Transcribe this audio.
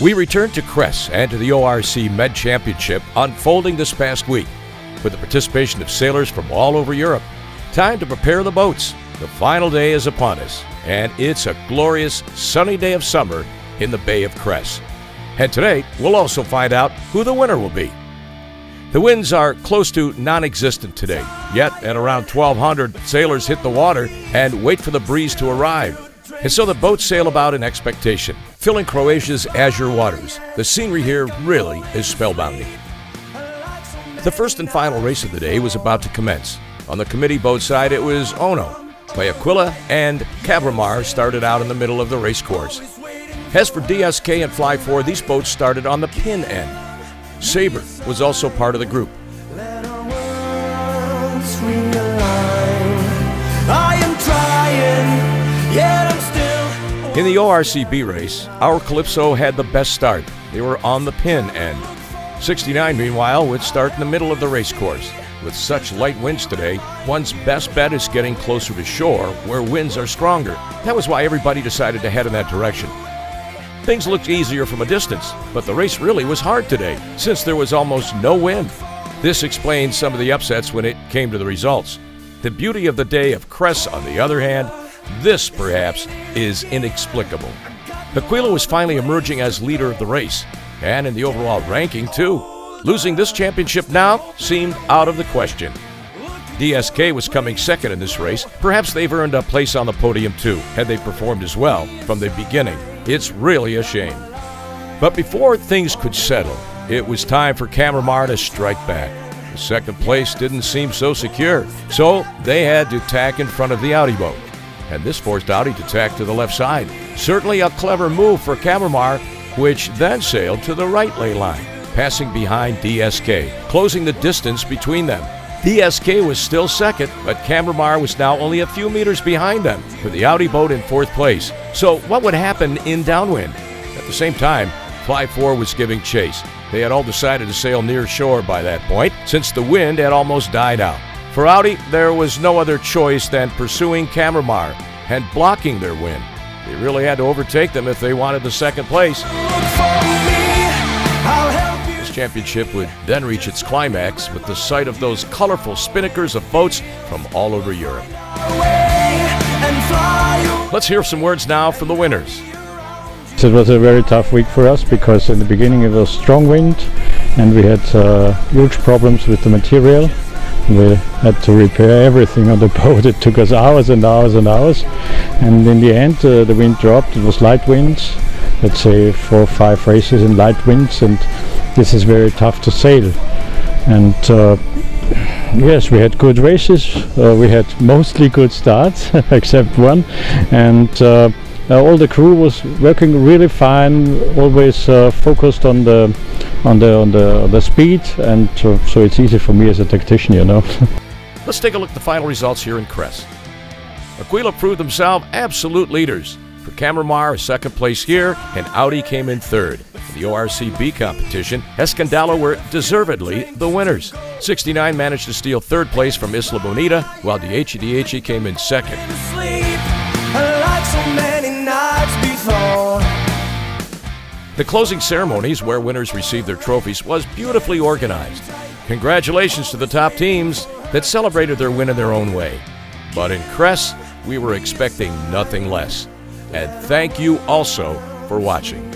We returned to Cress and to the ORC Med Championship unfolding this past week with the participation of sailors from all over Europe. Time to prepare the boats. The final day is upon us, and it's a glorious sunny day of summer in the Bay of Cress. And today, we'll also find out who the winner will be. The winds are close to non-existent today, yet at around 1200, sailors hit the water and wait for the breeze to arrive. And so the boats sail about in expectation, filling Croatia's azure waters. The scenery here really is spellbinding. The first and final race of the day was about to commence. On the committee boat side, it was Ono by Aquila and Escandalo started out in the middle of the race course. As for DSK and Fly 4, these boats started on the pin end. Sabre was also part of the group. In the ORCB race, our Calypso had the best start. They were on the pin end. Sixtynine, meanwhile, would start in the middle of the race course. With such light winds today, one's best bet is getting closer to shore where winds are stronger. That was why everybody decided to head in that direction. Things looked easier from a distance, but the race really was hard today since there was almost no wind. This explains some of the upsets when it came to the results. The beauty of the day of Cress, on the other hand, this perhaps is inexplicable. Aquila was finally emerging as leader of the race, and in the overall ranking too. Losing this championship now seemed out of the question. DSK was coming second in this race. Perhaps they've earned a place on the podium too, had they performed as well from the beginning. It's really a shame. But before things could settle, it was time for Escandalo to strike back. The second place didn't seem so secure, so they had to tack in front of the Audi boat. And this forced Audi to tack to the left side. Certainly a clever move for Escandalo, which then sailed to the right lay line, passing behind DSK, closing the distance between them. DSK was still second, but Escandalo was now only a few meters behind them, with the Audi boat in fourth place. So what would happen in downwind? At the same time, Fly 4 was giving chase. They had all decided to sail near shore by that point, since the wind had almost died out. For Audi, there was no other choice than pursuing Escandalo and blocking their wind. They really had to overtake them if they wanted the second place. This championship would then reach its climax with the sight of those colorful spinnakers of boats from all over Europe. Let's hear some words now from the winners. It was a very tough week for us because in the beginning it was strong wind and we had huge problems with the material. We had to repair everything on the boat. It took us hours and hours and hours, and in the end the wind dropped. It was light winds, let's say 4 or 5 races in light winds, and this is very tough to sail. And yes, we had good races. We had mostly good starts except one, and all the crew was working really fine, always focused on the speed, and so it's easy for me as a tactician, you know. Let's take a look at the final results here in Cress. Aquila proved themselves absolute leaders. For Escandalo, a second place here, and Audi came in third. In the ORCB competition, Escandalo were deservedly the winners. Sixtynine managed to steal third place from Isla Bonita, while DHE came in second. The closing ceremonies, where winners received their trophies, was beautifully organized. Congratulations to the top teams that celebrated their win in their own way. But in Cress, we were expecting nothing less. And thank you also for watching.